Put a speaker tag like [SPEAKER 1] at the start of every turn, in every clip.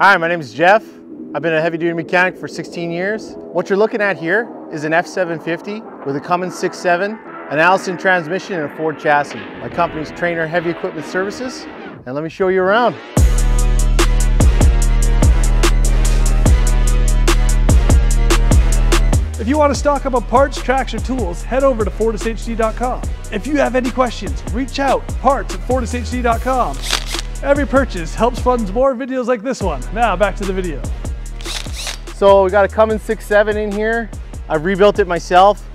[SPEAKER 1] Hi, my name is Jeff. I've been a heavy-duty mechanic for 16 years. What you're looking at here is an F-750 with a Cummins 6.7, an Allison transmission, and a Ford chassis. My company's Trainer Heavy Equipment Services, and let me show you around.
[SPEAKER 2] If you want to stock up on parts, tracks, or tools, head over to FortisHD.com. If you have any questions, reach out, parts@FortisHD.com. Every purchase helps fund more videos like this one. Now back to the video.
[SPEAKER 1] So we got a Cummins 6.7 in here. I've rebuilt it myself.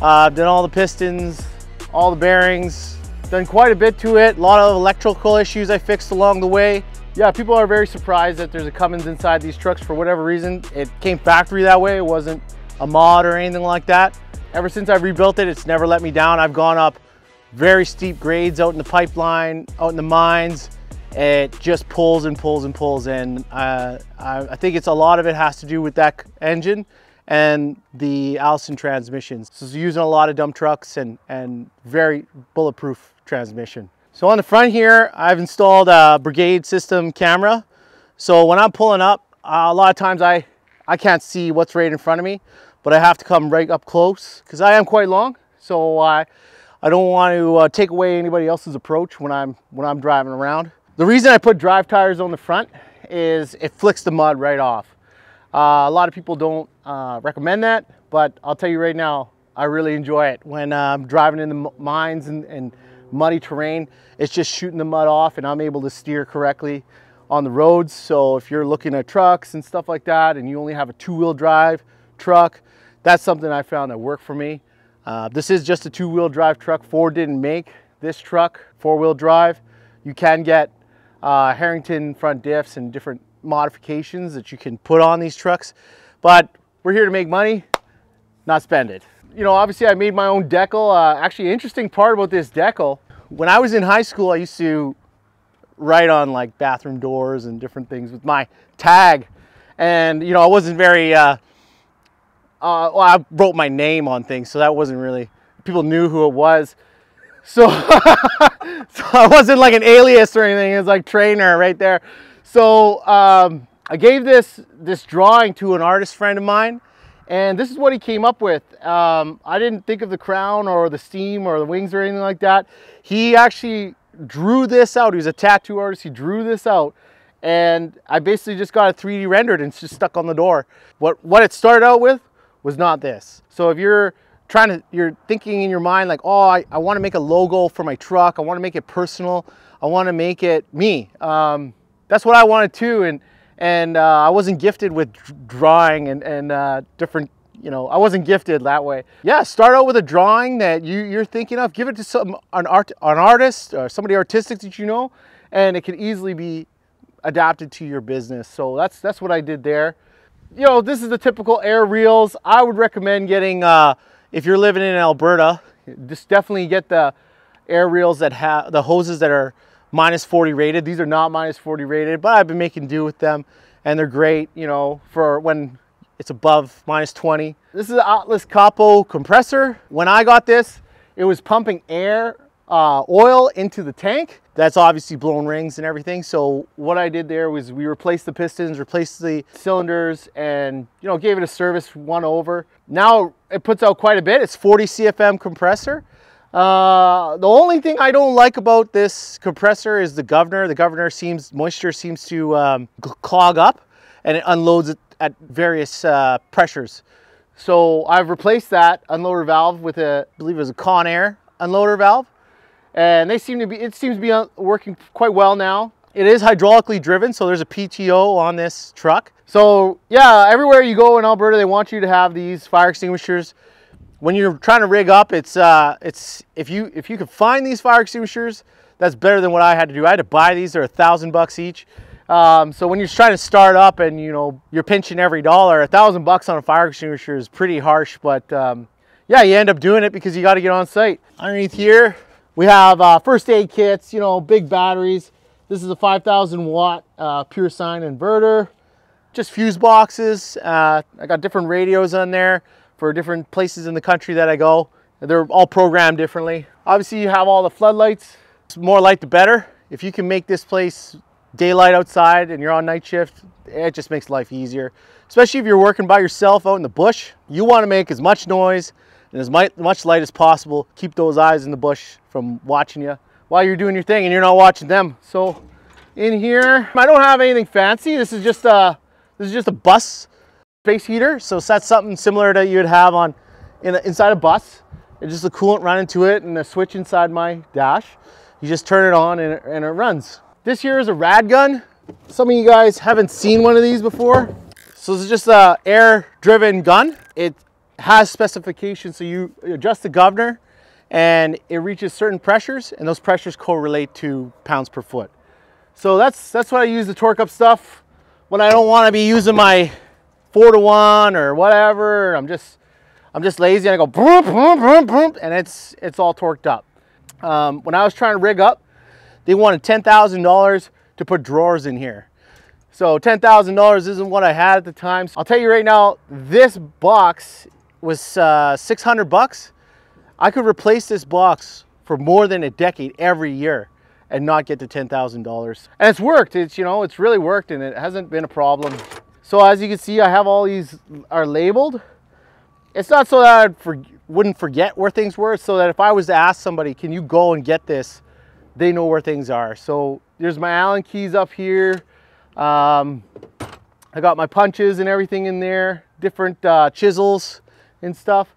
[SPEAKER 1] I've done all the pistons, all the bearings, done quite a bit to it. A lot of electrical issues I fixed along the way. Yeah, people are very surprised that there's a Cummins inside these trucks for whatever reason. It came factory that way. It wasn't a mod or anything like that. Ever since I've rebuilt it, it's never let me down. I've gone up very steep grades out in the pipeline, out in the mines. It just pulls and pulls and pulls, and I think it's a lot of it has to do with that engine and the Allison transmissions. So it's using a lot of dump trucks and very bulletproof transmission. So on the front here, I've installed a brigade system camera. So when I'm pulling up, a lot of times I can't see what's right in front of me, but I have to come right up close because I am quite long. So I don't want to take away anybody else's approach when I'm driving around. The reason I put drive tires on the front is it flicks the mud right off. A lot of people don't recommend that, but I'll tell you right now, I really enjoy it. When I'm driving in the mines and muddy terrain, it's just shooting the mud off and I'm able to steer correctly on the roads. So if you're looking at trucks and stuff like that and you only have a two-wheel drive truck, that's something I found that worked for me. This is just a two-wheel drive truck. Ford didn't make this truck four-wheel drive. You can get Harrington front diffs and different modifications that you can put on these trucks, but we're here to make money, not spend it. You know, obviously I made my own decal. Actually, interesting part about this decal, when I was in high school, I used to write on like bathroom doors and different things with my tag, and you know, I wasn't very well, I wrote my name on things, so that wasn't really, people knew who it was. So, so I wasn't like an alias or anything. It was like Trainer right there. So I gave this drawing to an artist friend of mine, and this is what he came up with. I didn't think of the crown or the steam or the wings or anything like that. He actually drew this out. He was a tattoo artist. He drew this out, and I basically just got it 3D rendered and it's just stuck on the door. What it started out with was not this. So if you're thinking in your mind like, oh, I want to make a logo for my truck. I want to make it personal. I want to make it me. That's what I wanted to, and I wasn't gifted with drawing and different, you know, I wasn't gifted that way. Yeah, start out with a drawing that you're thinking of. Give it to an artist or somebody artistic that you know, and it can easily be adapted to your business. So that's what I did there. You know, this is the typical air reels. I would recommend getting, if you're living in Alberta, just definitely get the air reels that have the hoses that are -40 rated. These are not -40 rated, but I've been making do with them, and they're great, you know, for when it's above -20. This is an Atlas Capo compressor. When I got this, it was pumping air, oil into the tank. That's obviously blown rings and everything. So what I did there was we replaced the pistons, replaced the cylinders, and you know, gave it a service one over. Now it puts out quite a bit. It's 40 CFM compressor. The only thing I don't like about this compressor is the governor. The governor moisture seems to clog up, and it unloads it at various pressures. So I've replaced that unloader valve with I believe it was a Conair unloader valve. And it seems to be working quite well now. It is hydraulically driven, so there's a PTO on this truck. So yeah, everywhere you go in Alberta, they want you to have these fire extinguishers. When you're trying to rig up, if you can find these fire extinguishers, that's better than what I had to do. I had to buy these. They're $1,000 each. So when you're trying to start up and you know you're pinching every dollar, $1,000 on a fire extinguisher is pretty harsh. But yeah, you end up doing it because you got to get on site. Underneath here, we have first aid kits, you know, big batteries. This is a 5,000 watt pure sine inverter. Just fuse boxes. I got different radios on there for different places in the country that I go. They're all programmed differently. Obviously you have all the floodlights. More light the better. If you can make this place daylight outside and you're on night shift, it just makes life easier. Especially if you're working by yourself out in the bush, you want to make as much noise and as much light as possible. Keep those eyes in the bush from watching you while you're doing your thing and you're not watching them. So in here, I don't have anything fancy. This is just a bus space heater. So that's something similar that you would have on inside a bus. It's just a coolant running to it and a switch inside my dash. You just turn it on and it runs. This here is a rad gun. Some of you guys haven't seen one of these before. So this is just a air-driven gun. It has specifications, so you adjust the governor and it reaches certain pressures, and those pressures correlate to pounds per foot. So that's what I use to torque up stuff when I don't want to be using my 4-to-1 or whatever. I'm just lazy and I go boom, boom, boom, boom, and it's all torqued up. When I was trying to rig up, they wanted $10,000 to put drawers in here. So $10,000 isn't what I had at the time. So I'll tell you right now, this box was 600 bucks. I could replace this box for more than a decade every year and not get to $10,000. And it's worked. It's really worked, and it hasn't been a problem. So as you can see, I have all these are labeled. It's not so that I wouldn't forget where things were. It's so that if I was to ask somebody, can you go and get this, they know where things are. So there's my Allen keys up here. I got my punches and everything in there, different chisels and stuff,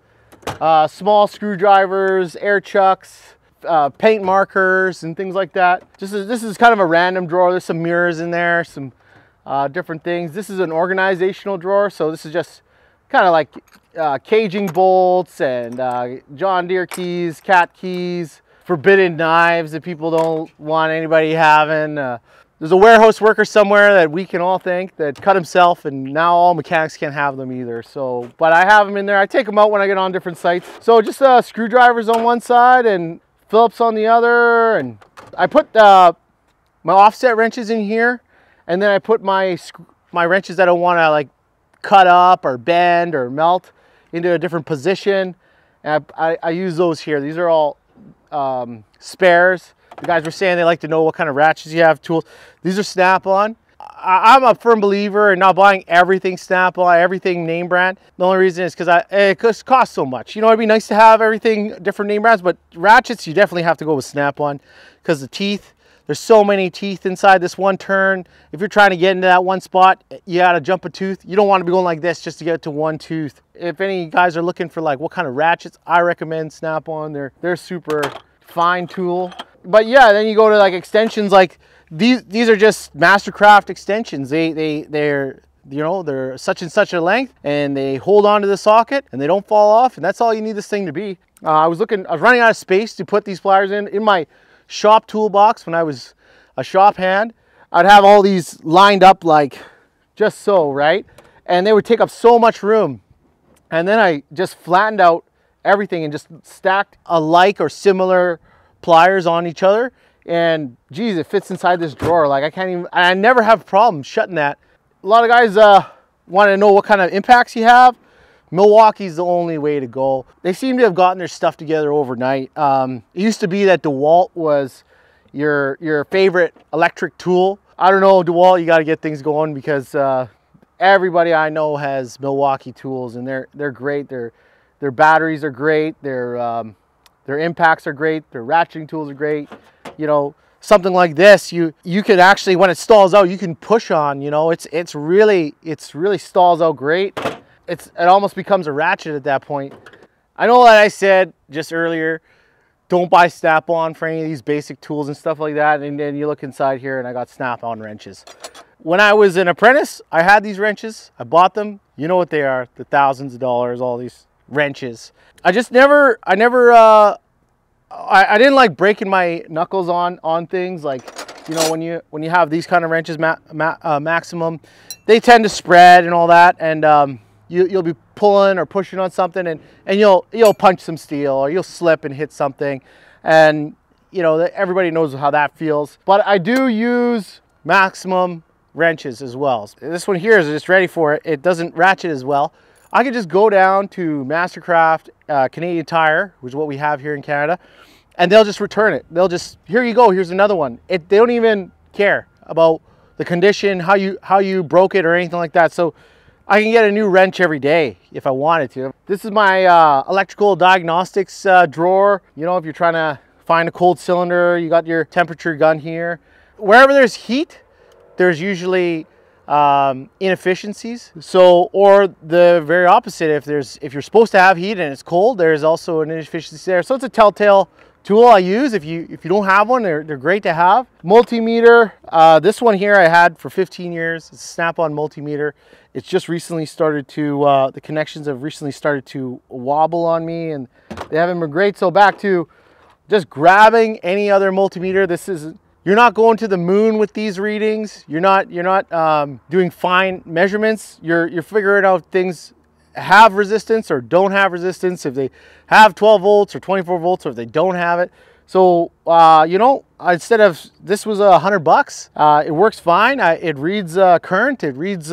[SPEAKER 1] small screwdrivers, air chucks, paint markers and things like that. This is kind of a random drawer. There's some mirrors in there, some different things. This is an organizational drawer, so this is just kind of like caging bolts and John Deere keys, cat keys, forbidden knives that people don't want anybody having. There's a warehouse worker somewhere that we can all thank that cut himself, and now all mechanics can't have them either. So, but I have them in there. I take them out when I get on different sites. So just screwdrivers on one side and Phillips on the other. And I put my offset wrenches in here, and then I put my wrenches that I want to like cut up or bend or melt into a different position. And I use those here. These are all spares. The guys were saying they like to know what kind of ratchets you have, tools. These are Snap-on. I'm a firm believer in not buying everything Snap-on, everything name brand. The only reason is because it costs so much. It'd be nice to have everything different name brands, but ratchets, you definitely have to go with Snap-on because the teeth, there's so many teeth inside this one turn. If you're trying to get into that one spot, you got to jump a tooth. You don't want to be going like this just to get to one tooth. If any guys are looking for like what kind of ratchets, I recommend Snap-on. They're super fine tool. But yeah, then you go to like extensions like these are just Mastercraft extensions. They're such and such a length, and they hold on to the socket and they don't fall off, and that's all you need this thing to be. I was running out of space to put these pliers in my shop toolbox. When I was a shop hand, I'd have all these lined up like just so, right? And they would take up so much room. And then I just flattened out everything and just stacked alike or similar pliers on each other, and geez, it fits inside this drawer. Like I never have problems shutting that. A lot of guys want to know what kind of impacts you have. Milwaukee's the only way to go. They seem to have gotten their stuff together overnight. It used to be that DeWalt was your favorite electric tool. I don't know, DeWalt, you got to get things going because everybody I know has Milwaukee tools, and they're great. Their batteries are great. Their impacts are great. Their ratcheting tools are great. Something like this, you could actually, when it stalls out, you can push on. It's really stalls out great. It almost becomes a ratchet at that point. I know that I said just earlier, don't buy Snap-on for any of these basic tools and stuff like that. And then you look inside here, and I got Snap-on wrenches. When I was an apprentice, I had these wrenches. I bought them. You know what they are? The thousands of dollars. All these wrenches. I didn't like breaking my knuckles on things. Like, when you have these kind of wrenches, maximum, they tend to spread and all that, and you'll be pulling or pushing on something, and you'll punch some steel, or you'll slip and hit something, and everybody knows how that feels. But I do use maximum wrenches as well. This one here is just ready for it. It doesn't ratchet as well. I could just go down to Mastercraft Canadian Tire, which is what we have here in Canada, and they'll just return it. They'll just, here you go, here's another one. They don't even care about the condition, how you broke it or anything like that. So I can get a new wrench every day if I wanted to. This is my electrical diagnostics drawer. You know, if you're trying to find a cold cylinder, you got your temperature gun here. Wherever there's heat, there's usually inefficiencies. So, or the very opposite, if you're supposed to have heat and it's cold, there's also an inefficiency there. So it's a telltale tool I use. If you don't have one, they're great to have. Multimeter, this one here I had for 15 years. It's a snap-on multimeter. It's just recently started to, the connections have recently started to wobble on me, and they haven't been great. So back to just grabbing any other multimeter. You're not going to the moon with these readings. You're not doing fine measurements. You're figuring out things have resistance or don't have resistance, if they have 12 volts or 24 volts, or if they don't have it. So you know, instead of, this was $100, it works fine. It reads current, it reads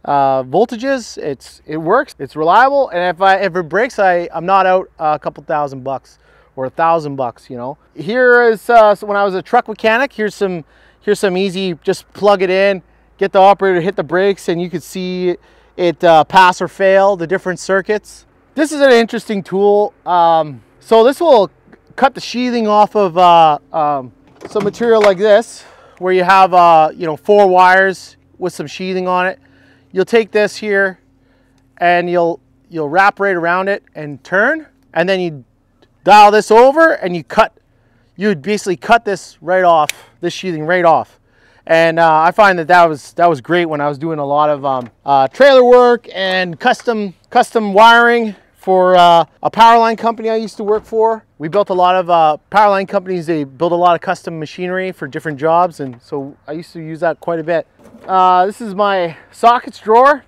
[SPEAKER 1] voltages. It works, it's reliable, and if it breaks, I'm not out a couple $1,000 or $1,000, you know. Here is so when I was a truck mechanic, here's some easy, just plug it in, get the operator to hit the brakes, and you could see it pass or fail the different circuits. This is an interesting tool. So this will cut the sheathing off of some material like this, where you have you know, 4 wires with some sheathing on it. You'll take this here and you'll wrap right around it and turn, and then you dial this over and you would basically cut this right off, this sheathing right off. And I find that was great when I was doing a lot of trailer work and custom wiring for a power line company I used to work for. We built a lot of power line companies. They build a lot of custom machinery for different jobs, and so I used to use that quite a bit. This is my sockets drawer.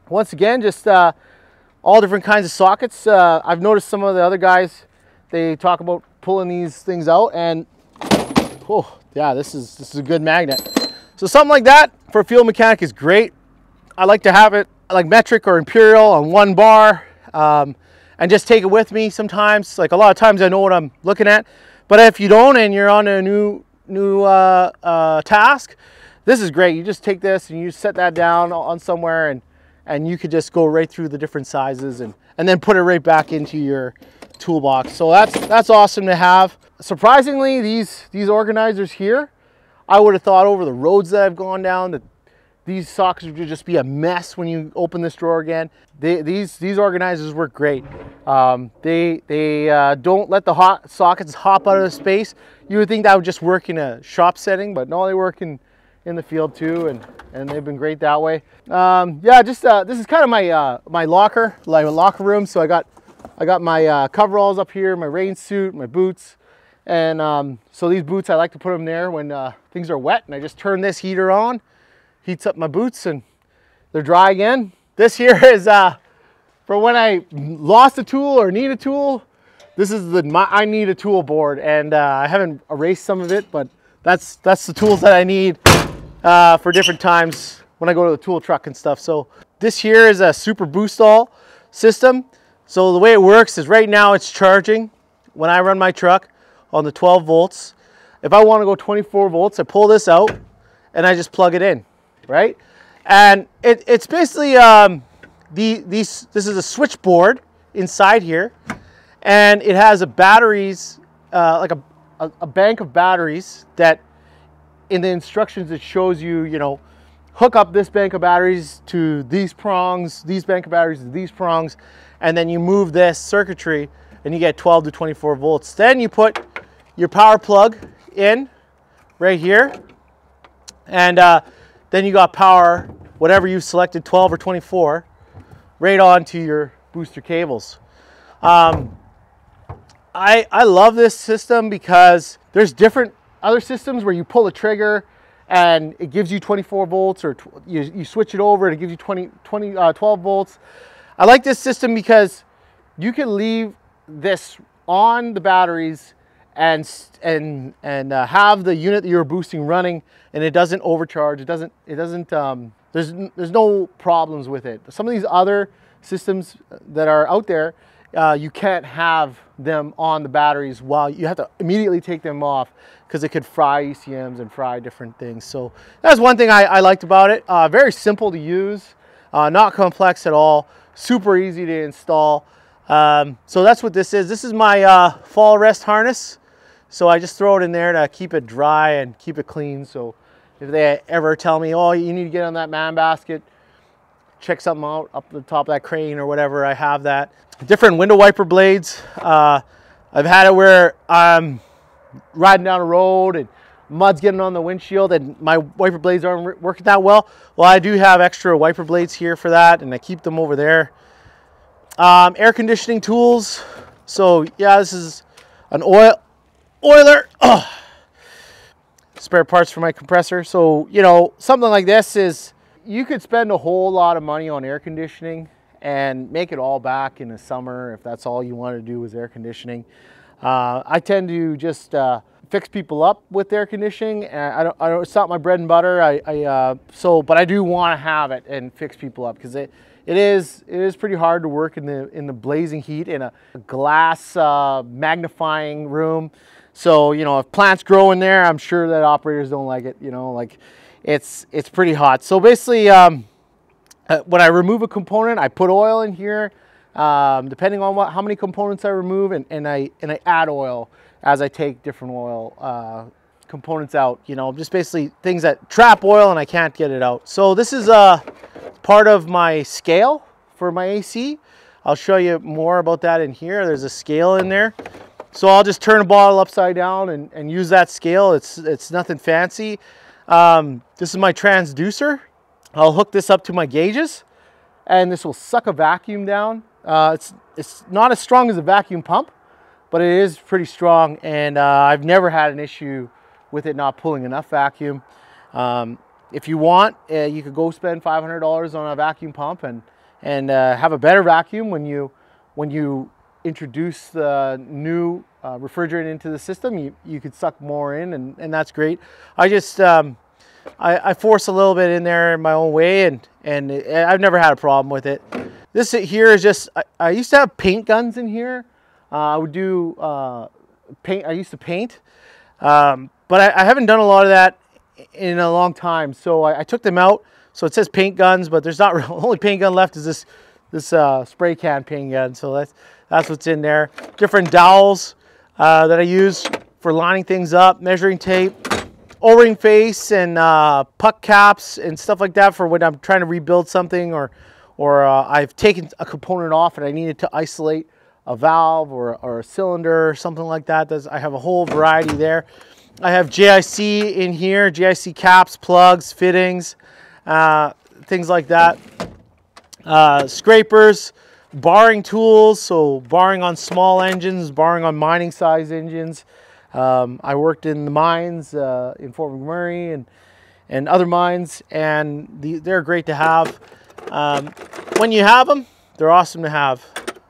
[SPEAKER 1] Once again, just all different kinds of sockets. I've noticed some of the other guys, they talk about pulling these things out, and oh yeah, this is a good magnet. So something like that for a field mechanic is great. I like to have it like metric or imperial on 1 bar, and just take it with me sometimes. Like a lot of times I know what I'm looking at, but if you don't and you're on a new task, this is great. You just take this and you set that down on somewhere, and you could just go right through the different sizes and then put it right back into your toolbox. So that's awesome to have. Surprisingly, these organizers here, I would have thought over the roads that I've gone down that these sockets would just be a mess when you open this drawer again. These organizers work great. They don't let the hot sockets hop out of the space. You would think that would just work in a shop setting, but no, they work in the field too, and they've been great that way. Yeah, just this is kind of my locker room. So I got my coveralls up here, my rain suit, my boots, and so these boots, I like to put them there when things are wet, and I just turn this heater on, heats up my boots, and they're dry again. This here is for when I lost a tool or need a tool. This is I need a tool board, and I haven't erased some of it, but that's the tools that I need for different times when I go to the tool truck and stuff. So this here is a super boost all system. So the way it works is right now it's charging when I run my truck on the 12 volts. If I want to go 24 volts, I pull this out and I just plug it in, right? And it's basically this is a switchboard inside here, and it has batteries, like a bank of batteries that in the instructions it shows you, you know, hook up this bank of batteries to these prongs, these bank of batteries to these prongs, and then you move this circuitry and you get 12 to 24 volts. Then you put your power plug in right here, and then you got power, whatever you selected, 12 or 24, right onto your booster cables. I love this system because there's different other systems where you pull a trigger and it gives you 24 volts, or you switch it over and it gives you 12 volts. I like this system because you can leave this on the batteries and have the unit that you're boosting running, and it doesn't overcharge. There's no problems with it. Some of these other systems that are out there, you can't have them on the batteries while you have to immediately take them off because it could fry ECMs and fry different things. So that's one thing I liked about it. Very simple to use, not complex at all, super easy to install. So that's what this is. This is my fall rest harness. So I just throw it in there to keep it dry and keep it clean. So if they ever tell me, oh, you need to get on that man basket, check something out up the top of that crane or whatever, I have that. Different window wiper blades. I've had it where I'm riding down a road and mud's getting on the windshield and my wiper blades aren't working that well. Well, I do have extra wiper blades here for that, and I keep them over there. Air conditioning tools. So yeah, this is an oiler. Oh. Spare parts for my compressor. So, you know, something like this is, you could spend a whole lot of money on air conditioning and make it all back in the summer if that's all you want to do is air conditioning. I tend to just fix people up with air conditioning. And it's not my bread and butter. But I do want to have it and fix people up because it is pretty hard to work in the blazing heat in a glass magnifying room. So, you know, if plants grow in there, I'm sure that operators don't like it, you know, like it's pretty hot. So basically, when I remove a component, I put oil in here, depending on how many components I remove, and I add oil as I take different oil components out, you know, just basically things that trap oil and I can't get it out. So this is part of my scale for my AC. I'll show you more about that in here. There's a scale in there. So I'll just turn a bottle upside down and use that scale. It's nothing fancy. This is my transducer. I'll hook this up to my gauges and this will suck a vacuum down. It's not as strong as a vacuum pump, but it is pretty strong, and I've never had an issue with it not pulling enough vacuum. If you want, you could go spend $500 on a vacuum pump and have a better vacuum when you introduce the new refrigerant into the system. You could suck more in, and that's great. I just I force a little bit in there in my own way, and I've never had a problem with it. This here is just, I used to have paint guns in here. I would do paint. I used to paint, but I haven't done a lot of that in a long time. So I took them out. So it says paint guns, but there's not the only paint gun left is this spray can paint gun. So that's what's in there. Different dowels that I use for lining things up, measuring tape, O-ring face, and puck caps and stuff like that for when I'm trying to rebuild something, or I've taken a component off and I needed to isolate a valve or a cylinder or something like that. I have a whole variety there. I have JIC in here, JIC caps, plugs, fittings, things like that. Scrapers, barring tools, so barring on small engines, barring on mining size engines. I worked in the mines in Fort McMurray and other mines, and they're great to have. When you have them, they're awesome to have.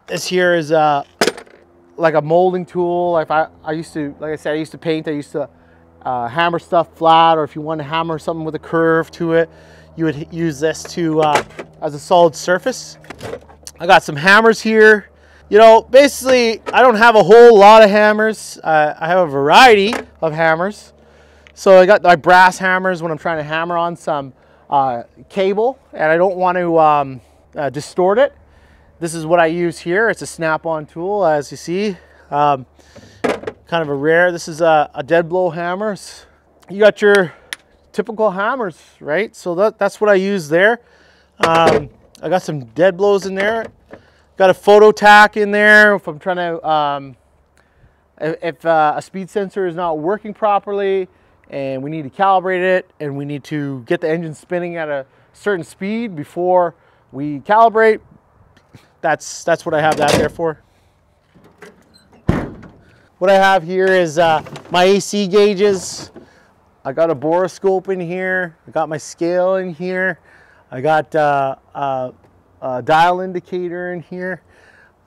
[SPEAKER 1] This here is like a molding tool. Like I used to paint. I used to hammer stuff flat, or if you want to hammer something with a curve to it, you would use this to as a solid surface. I got some hammers here. You know, basically, I don't have a whole lot of hammers. I have a variety of hammers. So I got my brass hammers when I'm trying to hammer on some cable, and I don't want to distort it. This is what I use here. It's a snap-on tool, as you see. Kind of a rare. This is a dead blow hammer. You got your typical hammers, right? So that's what I use there. I got some dead blows in there. Got a photo tack in there if I'm trying to, if a speed sensor is not working properly and we need to calibrate it and we need to get the engine spinning at a certain speed before we calibrate. That's what I have that there for. What I have here is my AC gauges. I got a boroscope in here. I got my scale in here. I got a dial indicator in here.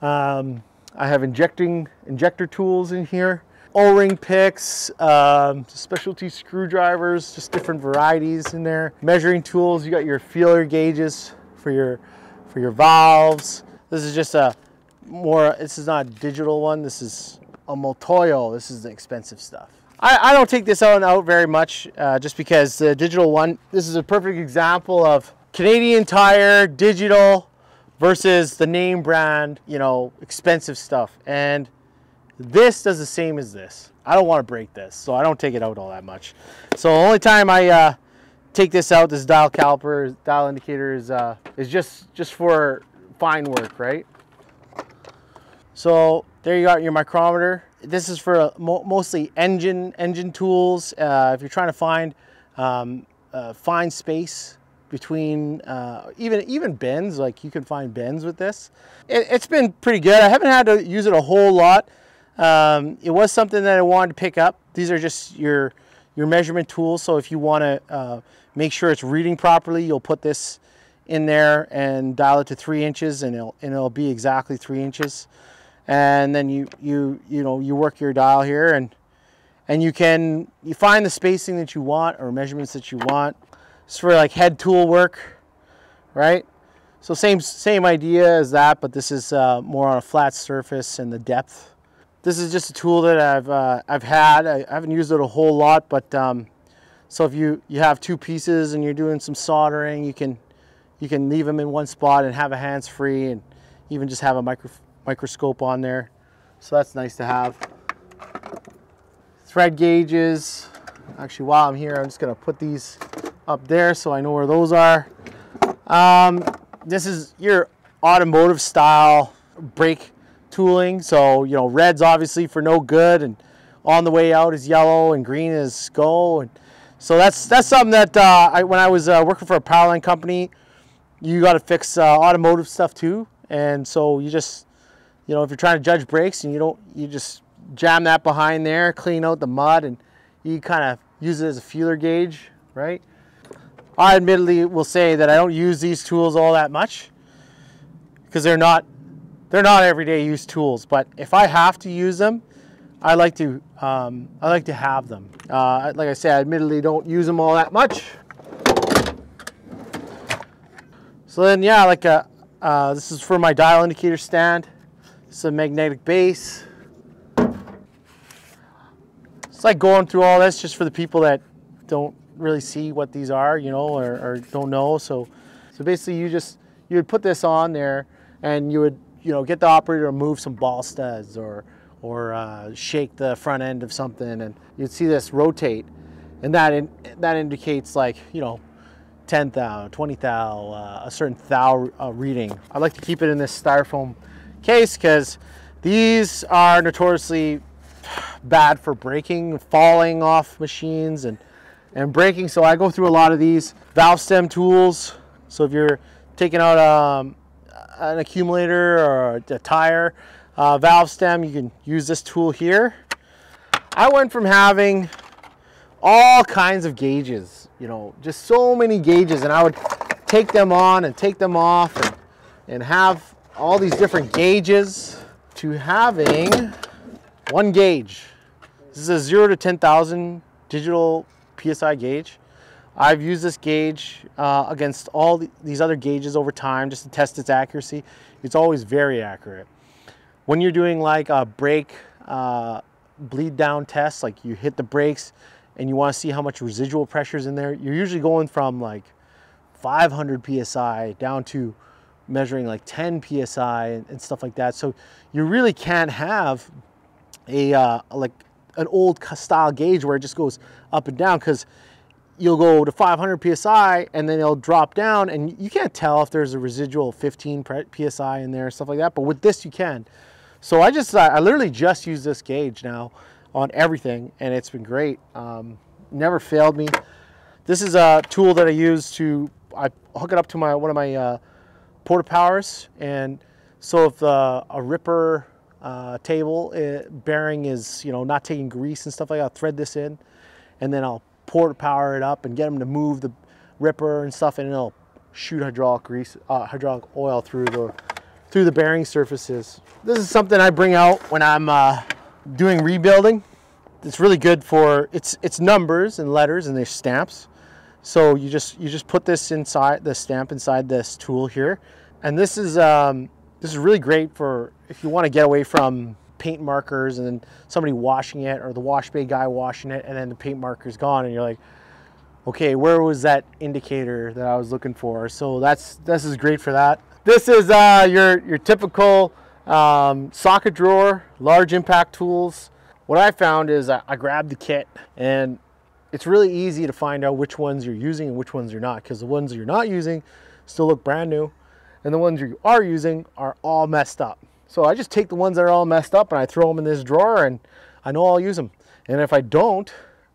[SPEAKER 1] I have injector tools in here. O-ring picks, specialty screwdrivers, just different varieties in there. Measuring tools. You got your feeler gauges for your valves. This is just a this is not a digital one. This is a Motoyo. This is the expensive stuff. I don't take this out very much just because the digital one, this is a perfect example of Canadian Tire digital versus the name brand, you know, expensive stuff. And this does the same as this. I don't want to break this, so I don't take it out all that much. So the only time I take this out, this dial caliper, dial indicator is just for fine work, right? So there you got your micrometer. This is for mostly engine tools. If you're trying to find space between even bends, like you can find bends with this. It's been pretty good. I haven't had to use it a whole lot. It was something that I wanted to pick up. These are just your measurement tools. So if you want to make sure it's reading properly, you'll put this in there and dial it to 3 inches, and it'll be exactly 3 inches. And then you work your dial here, and you find the spacing that you want or measurements that you want. It's for like head tool work, right? So same idea as that, but this is more on a flat surface and the depth. This is just a tool that I've had. I haven't used it a whole lot, but so if you have 2 pieces and you're doing some soldering, you can leave them in one spot and have a hands-free, and even just have a microscope on there. So that's nice to have. Thread gauges. Actually, while I'm here, I'm just gonna put these up there so I know where those are. This is your automotive style brake tooling. So, you know, red's obviously for no good, and on the way out is yellow, and green is go. And so that's something that when I was working for a power line company, you got to fix automotive stuff too. And so you just, you know, if you're trying to judge brakes, and you just jam that behind there, clean out the mud, and you kind of use it as a feeler gauge, right? I admittedly will say that I don't use these tools all that much because they're not everyday use tools. But if I have to use them, I like to have them. Like I said, I admittedly don't use them all that much. So then, yeah, like this is for my dial indicator stand. It's a magnetic base. It's like going through all this just for the people that don't really see what these are, you know, or don't know. So basically you would put this on there, and you would, you know, get the operator to move some ball studs or shake the front end of something, and you'd see this rotate, and that indicates, like, you know, 10 thou, 20 thou, a certain thou reading. I like to keep it in this styrofoam case because these are notoriously bad for breaking, falling off machines, and breaking. So I go through a lot of these valve stem tools. So if you're taking out an accumulator or a tire valve stem, you can use this tool here. I went from having all kinds of gauges, you know, just so many gauges, and I would take them on and take them off and have all these different gauges, to having one gauge. This is a 0 to 10,000 digital PSI gauge. I've used this gauge against all these other gauges over time just to test its accuracy. It's always very accurate. When you're doing like a brake bleed down test, like you hit the brakes and you want to see how much residual pressure is in there, you're usually going from like 500 PSI down to measuring like 10 PSI and stuff like that. So you really can't have like an old style gauge where it just goes up and down, because you'll go to 500 PSI and then it'll drop down, and you can't tell if there's a residual 15 PSI in there, stuff like that. But with this you can. So I literally just use this gauge now on everything, and it's been great. Never failed me. This is a tool that I use I hook it up to one of my porta powers, and so if a ripper table bearing is, you know, not taking grease and stuff like that, I'll thread this in, and then I'll porta power it up and get them to move the ripper and stuff, and it'll shoot hydraulic oil through the bearing surfaces. This is something I bring out when I'm doing rebuilding. It's really good for it's numbers and letters, and there's stamps. So you just put this inside the stamp inside this tool here, and this is This is really great for if you want to get away from paint markers and then somebody washing it, or the wash bay guy washing it, and then the paint marker's gone, and you're like, okay, where was that indicator that I was looking for? So this is great for that. This is your typical socket drawer, large impact tools. What I found is I grabbed the kit, and it's really easy to find out which ones you're using and which ones you're not, because the ones you're not using still look brand new, and the ones you are using are all messed up. So I just take the ones that are all messed up and I throw them in this drawer, and I know I'll use them. And if I don't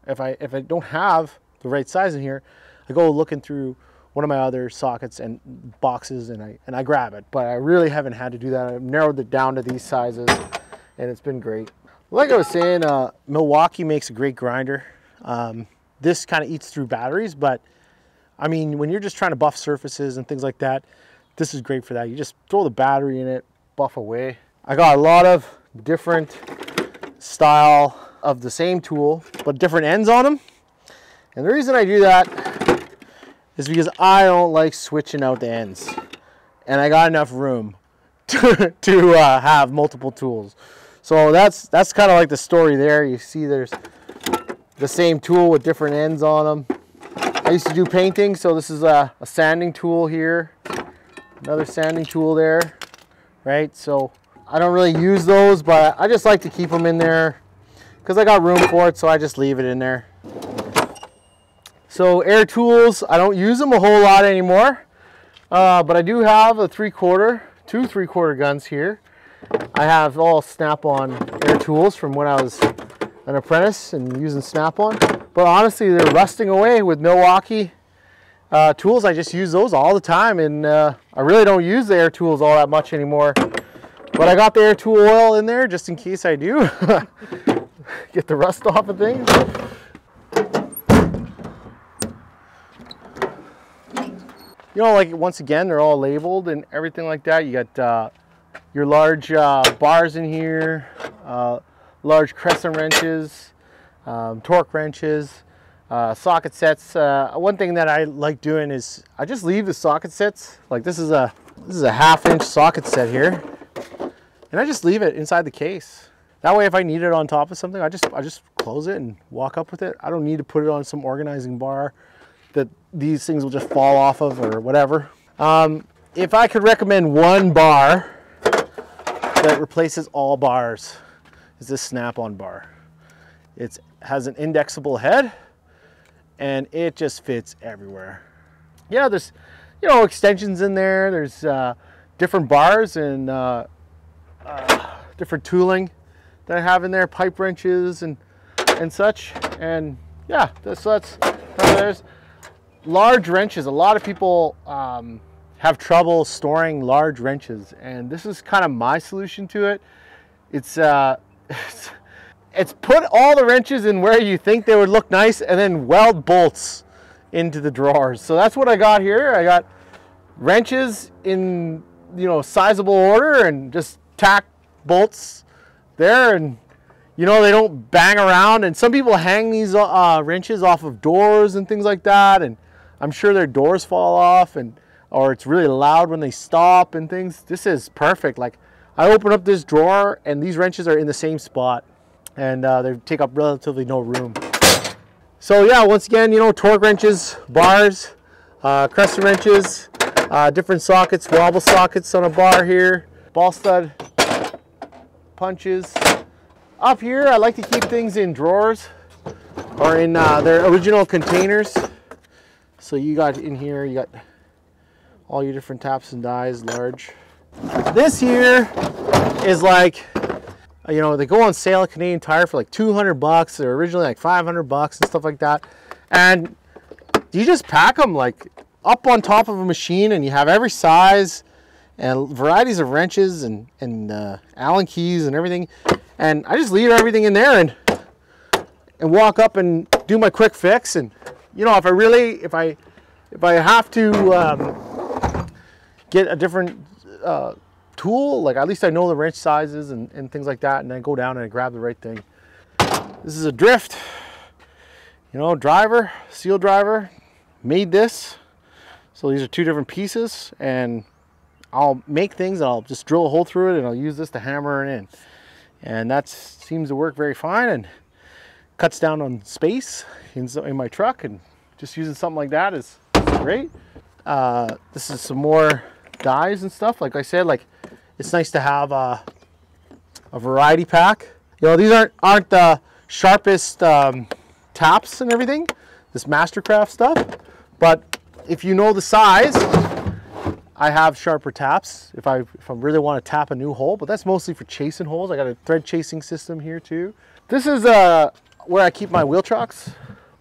[SPEAKER 1] have the right size in here, I go looking through one of my other sockets and boxes, and I grab it. But I really haven't had to do that. I've narrowed it down to these sizes, and it's been great. Like I was saying, Milwaukee makes a great grinder. This kind of eats through batteries, but I mean, when you're just trying to buff surfaces and things like that, this is great for that. You just throw the battery in it, buff away. I got a lot of different style of the same tool, but different ends on them. And the reason I do that is because I don't like switching out the ends. And I got enough room to have multiple tools. So that's kind of like the story there. You see there's the same tool with different ends on them. I used to do painting, so this is a sanding tool here. Another sanding tool there, right? So I don't really use those, but I just like to keep them in there because I got room for it, so I just leave it in there. So air tools, I don't use them a whole lot anymore, but I do have a 3/4, two 3/4 guns here. I have all Snap-on air tools from when I was an apprentice and using Snap-on, but honestly they're rusting away with Milwaukee tools. I just use those all the time, and I really don't use the air tools all that much anymore, but I got the air tool oil in there just in case I do get the rust off of things. You know, like once again, they're all labeled and everything like that. You got your large bars in here, large crescent wrenches, torque wrenches, socket sets. One thing that I like doing is I just leave the socket sets. Like this is a 1/2 inch socket set here, and I just leave it inside the case. That way, if I need it on top of something, I just close it and walk up with it. I don't need to put it on some organizing bar that these things will just fall off of or whatever. If I could recommend one bar that replaces all bars, is this Snap-on bar. It has an indexable head and it just fits everywhere. Yeah, there's, you know, extensions in there. There's different bars and different tooling that I have in there, pipe wrenches and such. And yeah, there's large wrenches. A lot of people have trouble storing large wrenches, and this is kind of my solution to it. It's put all the wrenches in where you think they would look nice, and then weld bolts into the drawers. So that's what I got here. I got wrenches in, you know, sizable order, and just tack bolts there, and you know, they don't bang around. And some people hang these wrenches off of doors and things like that, and I'm sure their doors fall off, or it's really loud when they stop and things. This is perfect. Like, I open up this drawer and these wrenches are in the same spot, and they take up relatively no room. So yeah, once again, you know, torque wrenches, bars, crescent wrenches, different sockets, wobble sockets on a bar here, ball stud punches. Up here, I like to keep things in drawers or in their original containers. So you got in here, you got all your different taps and dies, large. This here is like, you know, they go on sale at Canadian Tire for like 200 bucks. They're originally like 500 bucks and stuff like that. And you just pack them like up on top of a machine, and you have every size and varieties of wrenches and Allen keys and everything. And I just leave everything in there and walk up and do my quick fix. And you know, if I have to get a different tool, like at least I know the wrench sizes and things like that, and I go down and I grab the right thing. This is a drift, you know, driver, seal driver, made this. So these are two different pieces, and I'll make things and I'll just drill a hole through it and I'll use this to hammer it in. And that seems to work very fine and cuts down on space in my truck, and just using something like that is great. This is some more dies and stuff. Like I said, like it's nice to have a variety pack. You know, these aren't the sharpest taps and everything, this Mastercraft stuff, but if you know the size, I have sharper taps if I really want to tap a new hole, but that's mostly for chasing holes. I got a thread chasing system here too. This is where I keep my wheel chocks.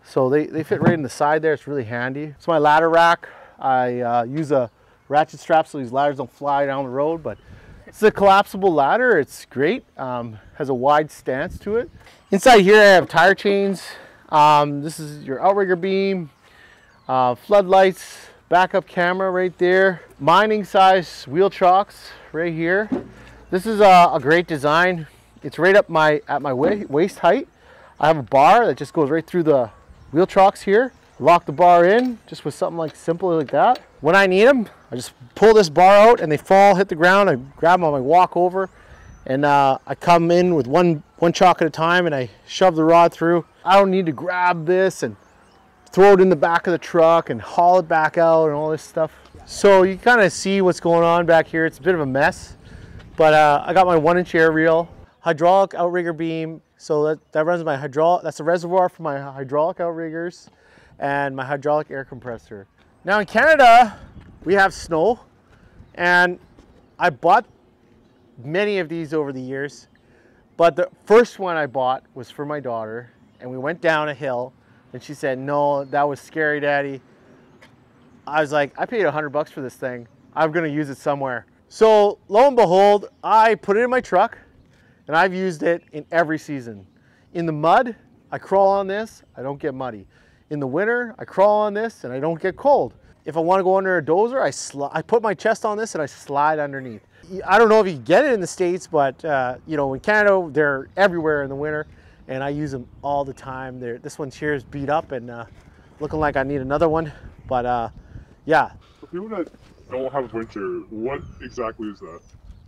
[SPEAKER 1] So they fit right in the side there. It's really handy. It's my ladder rack. I use a ratchet strap so these ladders don't fly down the road, but it's a collapsible ladder. It's great. Has a wide stance to it. Inside here I have tire chains. This is your outrigger beam, floodlights, backup camera right there, mining size wheel chocks right here. This is a great design. It's right up at my waist height. I have a bar that just goes right through the wheel chocks here. Lock the bar in just with something like simple like that. When I need them, I just pull this bar out and they fall, hit the ground. I grab them on my walk over, and I come in with one chock at a time and I shove the rod through. I don't need to grab this and throw it in the back of the truck and haul it back out and all this stuff. So you kind of see what's going on back here. It's a bit of a mess, but I got my 1-inch air reel, hydraulic outrigger beam. So that runs my hydraulic, that's the reservoir for my hydraulic outriggers and my hydraulic air compressor. Now in Canada, we have snow, and I bought many of these over the years, but the first one I bought was for my daughter, and we went down a hill and she said, "No, that was scary, Daddy." I was like, I paid $100 for this thing. I'm gonna use it somewhere. So lo and behold, I put it in my truck and I've used it in every season. In the mud, I crawl on this, I don't get muddy. In the winter, I crawl on this and I don't get cold. If I wanna go under a dozer, I put my chest on this and I slide underneath. I don't know if you get it in the States, but you know, in Canada, they're everywhere in the winter, and I use them all the time. This one here is beat up and looking like I need another one, but yeah.
[SPEAKER 3] For people that don't have winter, what exactly is that?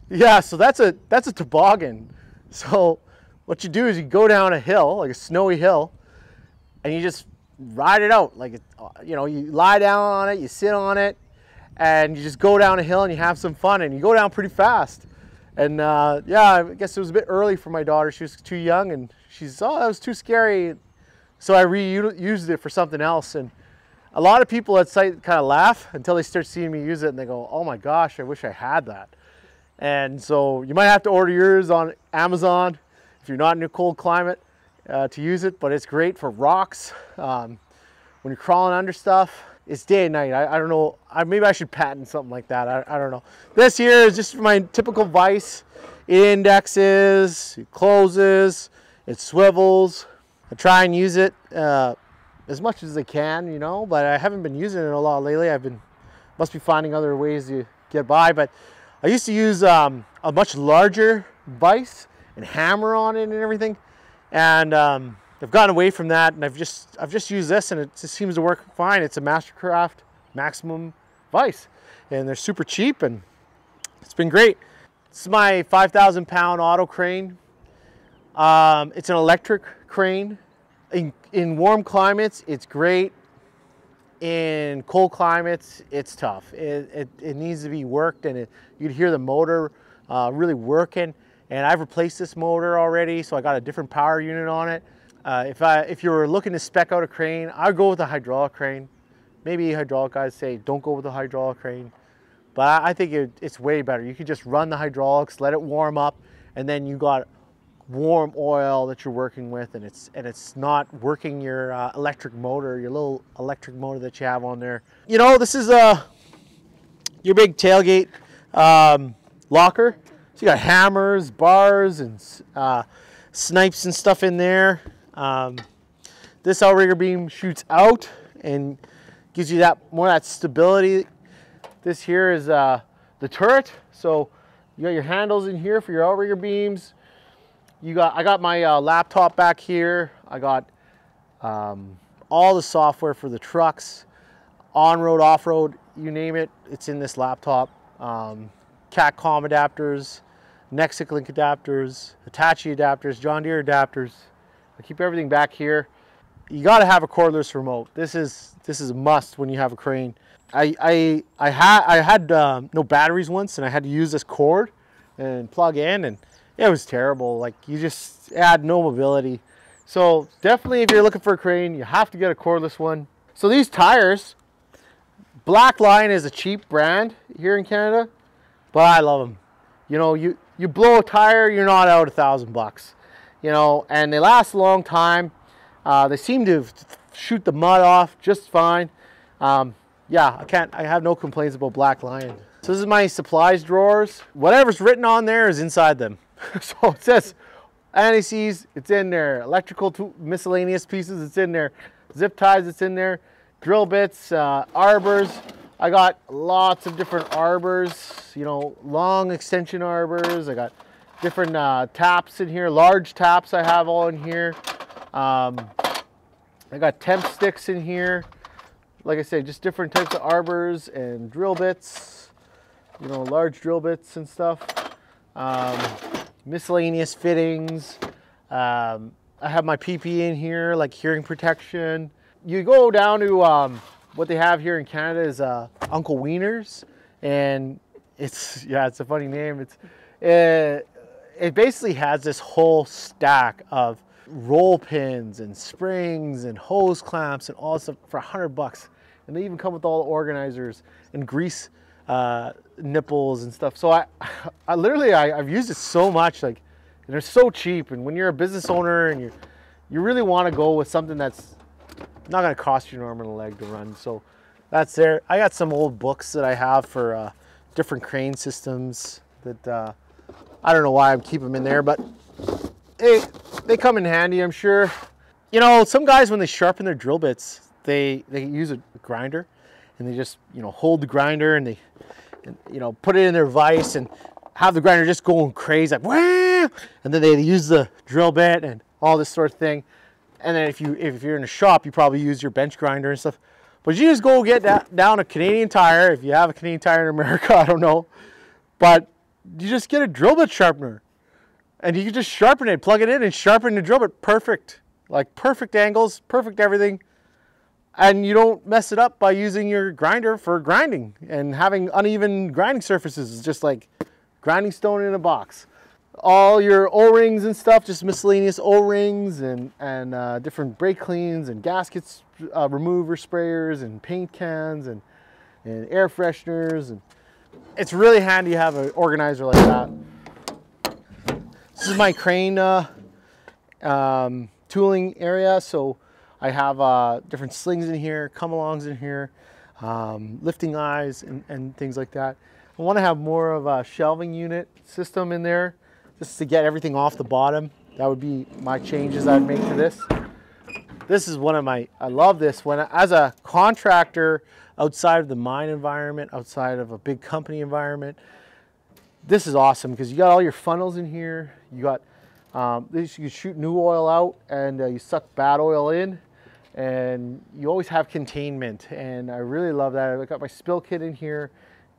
[SPEAKER 1] Yeah, so that's a toboggan. So what you do is you go down a hill, like a snowy hill, and you just ride it out. Like, you know, you lie down on it, you sit on it, and you just go down a hill and you have some fun, and you go down pretty fast. And yeah, I guess it was a bit early for my daughter. She was too young, and she's, oh, that was too scary. So I reused it for something else. And a lot of people at site kind of laugh until they start seeing me use it, and they go, "Oh my gosh, I wish I had that." And so you might have to order yours on Amazon if you're not in a cold climate to use it, but it's great for rocks. When you're crawling under stuff, it's day and night. I don't know, maybe I should patent something like that. I don't know. This here is just my typical vise. It indexes, it closes, it swivels. I try and use it as much as I can, you know, but I haven't been using it a lot lately. Must be finding other ways to get by, but I used to use a much larger vise and hammer on it and everything, and I've gotten away from that, and I've just used this, and it just seems to work fine. It's a Mastercraft Maximum vise, and they're super cheap, and it's been great. This is my 5,000-pound auto crane. It's an electric crane. In warm climates, it's great. In cold climates, it's tough. It needs to be worked, and you'd hear the motor really working. And I've replaced this motor already, so I got a different power unit on it. If you were looking to spec out a crane, I'd go with a hydraulic crane. Maybe hydraulic guys say don't go with a hydraulic crane, but I think it's way better. You could just run the hydraulics, let it warm up, and then you got warm oil that you're working with, and it's not working your electric motor, your little electric motor that you have on there. You know, this is your big tailgate locker. So you got hammers, bars, and snipes and stuff in there. This outrigger beam shoots out and gives you more of that stability. This here is the turret. So you got your handles in here for your outrigger beams. I got my laptop back here. I got all the software for the trucks, on-road, off-road, you name it, it's in this laptop. Cat-Com adapters, Nexic link adapters, Hitachi adapters, John Deere adapters. I keep everything back here. You got to have a cordless remote. This is a must when you have a crane. I had no batteries once, and I had to use this cord and plug in, and it was terrible. Like, you just had no mobility. So definitely, if you're looking for a crane, you have to get a cordless one. So these tires, Black Line is a cheap brand here in Canada, but I love them. You know, you blow a tire, you're not out $1,000 you know, and they last a long time. They seem to shoot the mud off just fine. Yeah, I have no complaints about Black Lion. So this is my supplies drawers. Whatever's written on there is inside them. So it says anti-seize, it's in there. Electrical miscellaneous pieces, it's in there. Zip ties, it's in there. Drill bits, arbors. I got lots of different arbors, you know, long extension arbors. I got different taps in here, large taps I have all in here. I got temp sticks in here. Like I said, just different types of arbors and drill bits, you know, large drill bits and stuff. Miscellaneous fittings. I have my PPE in here, like hearing protection. You go down to what they have here in Canada is Uncle Wieners, and it's a funny name. It basically has this whole stack of roll pins and springs and hose clamps and all this stuff for $100, and they even come with all the organizers and grease nipples and stuff. So I literally I've used it so much, like, and they're so cheap. And when you're a business owner and you really want to go with something that's not going to cost you an arm and a leg to run, so that's there. I got some old books that I have for different crane systems that I don't know why I'm keeping them in there, but they come in handy, I'm sure. You know, some guys, when they sharpen their drill bits, they use a grinder, and they just, you know, hold the grinder and you know, put it in their vise and have the grinder just going crazy, like, wah! And then they use the drill bit and all this sort of thing. And then if you're in a shop, you probably use your bench grinder and stuff. But you just go get down a Canadian Tire, if you have a Canadian Tire in America, I don't know. But you just get a drill bit sharpener, and you can just sharpen it, plug it in and sharpen the drill bit perfect. Like, perfect angles, perfect everything. And you don't mess it up by using your grinder for grinding and having uneven grinding surfaces. It's just like grinding stone in a box. All your O-rings and stuff, just miscellaneous O-rings and different brake cleans and gaskets remover sprayers and paint cans and air fresheners. And it's really handy to have an organizer like that. This is my crane tooling area. So I have different slings in here, come-alongs in here, lifting eyes and things like that. I want to have more of a shelving unit system in there, just to get everything off the bottom. That would be my changes I'd make to this. This is one of my, I love this. As a contractor outside of the mine environment, outside of a big company environment, this is awesome because you got all your funnels in here. You got, you shoot new oil out and you suck bad oil in, and you always have containment. And I really love that. I got my spill kit in here,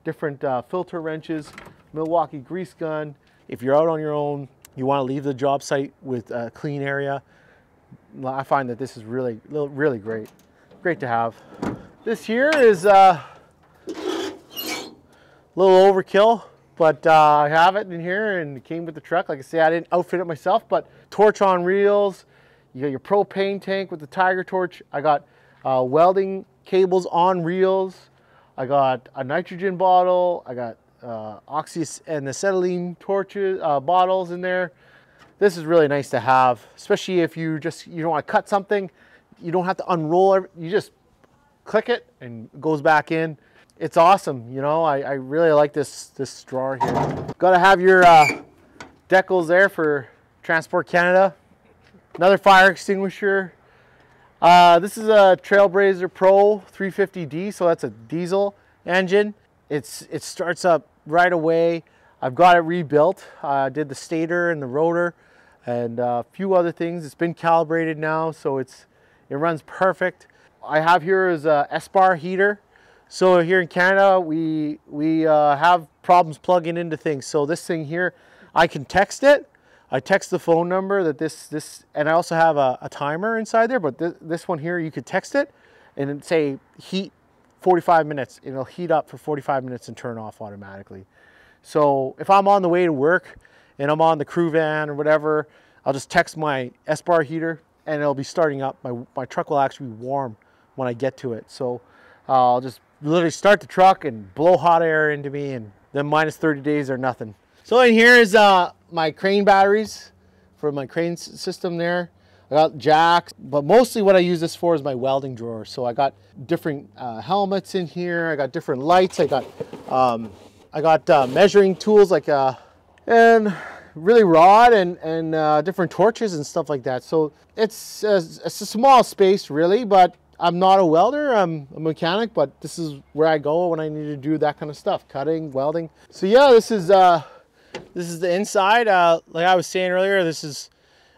[SPEAKER 1] different filter wrenches, Milwaukee grease gun. If you're out on your own, you want to leave the job site with a clean area, I find that this is really great. Great to have. This here is a little overkill, but I have it in here and it came with the truck. Like I say, I didn't outfit it myself, but torch on reels. You got your propane tank with the Tiger torch. I got welding cables on reels. I got a nitrogen bottle. I got oxy and acetylene torches bottles in there. This is really nice to have, especially if you don't want to cut something. You don't have to unroll it. You just click it and it goes back in. It's awesome. You know, I really like this drawer here. Got to have your decals there for Transport Canada. Another fire extinguisher. This is a Trailblazer Pro 350D, so that's a diesel engine. It starts up right away. I've got it rebuilt. I did the stator and the rotor and a few other things. It's been calibrated now, so it runs perfect. I have here is a S-bar heater. So here in Canada, we have problems plugging into things. So this thing here, I can text it. I text the phone number that this, and I also have a timer inside there, but this one here, you could text it and it'd say heat 45 minutes. It'll heat up for 45 minutes and turn off automatically. So if I'm on the way to work and I'm on the crew van or whatever, I'll just text my S-bar heater and it'll be starting up. My truck will actually be warm when I get to it. So I'll just literally start the truck and blow hot air into me, and then minus 30 days are nothing. So in here is my crane batteries for my crane system there. I got jacks, but mostly what I use this for is my welding drawer. So I got different helmets in here. I got different lights. I got measuring tools like and really rod and different torches and stuff like that. So it's a small space really, but I'm not a welder, I'm a mechanic, but this is where I go when I need to do that kind of stuff, cutting, welding. So yeah, this is the inside. Like I was saying earlier, this is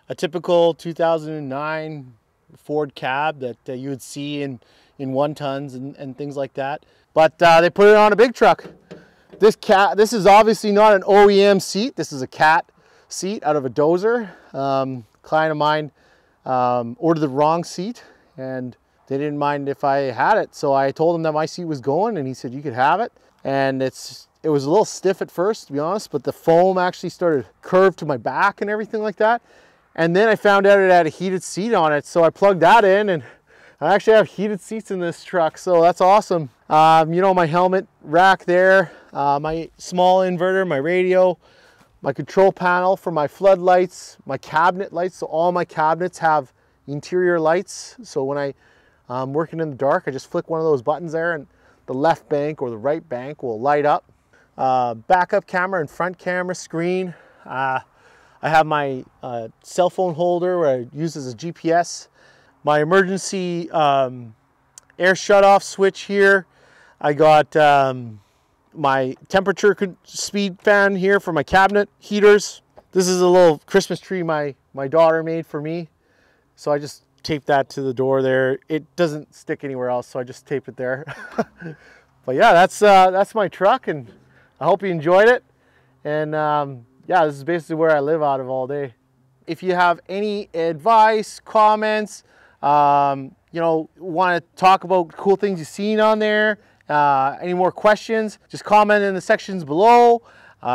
[SPEAKER 1] a typical 2009 Ford cab that you would see in 1-tons and things like that. But they put it on a big truck. This is obviously not an OEM seat. This is a cat seat out of a dozer. Client of mine ordered the wrong seat, and they didn't mind if I had it. So I told him that my seat was going, and he said you could have it. And it was a little stiff at first, to be honest, but the foam actually started curved to my back and everything like that. And then I found out it had a heated seat on it, so I plugged that in, and I actually have heated seats in this truck, so that's awesome. You know, my helmet rack there, my small inverter, my radio, my control panel for my floodlights, my cabinet lights. So all my cabinets have interior lights. So when I'm working in the dark, I just flick one of those buttons there and the left bank or the right bank will light up. Backup camera and front camera screen. I have my cell phone holder where I use as a GPS. My emergency air shutoff switch here. I got my temperature speed fan here for my cabinet heaters. This is a little Christmas tree my daughter made for me. So I just taped that to the door there. It doesn't stick anywhere else, so I just tape it there. But yeah, that's my truck, and I hope you enjoyed it. And yeah, this is basically where I live out of all day. If you have any advice, comments, you know, want to talk about cool things you've seen on there, any more questions, just comment in the sections below.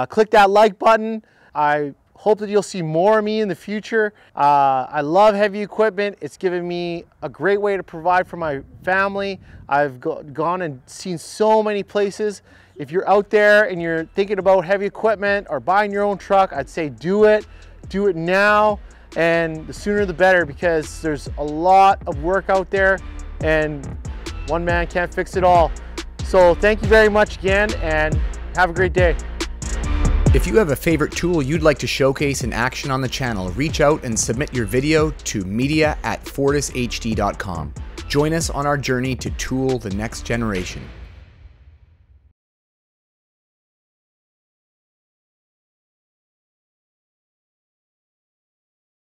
[SPEAKER 1] Click that like button. I hope that you'll see more of me in the future. I love heavy equipment. It's given me a great way to provide for my family. I've gone and seen so many places. If you're out there and you're thinking about heavy equipment or buying your own truck, I'd say do it. Do it now, and the sooner the better, because there's a lot of work out there and one man can't fix it all. So thank you very much again, and have a great day.
[SPEAKER 4] If you have a favorite tool you'd like to showcase in action on the channel, reach out and submit your video to media@fortishd.com. Join us on our journey to tool the next generation.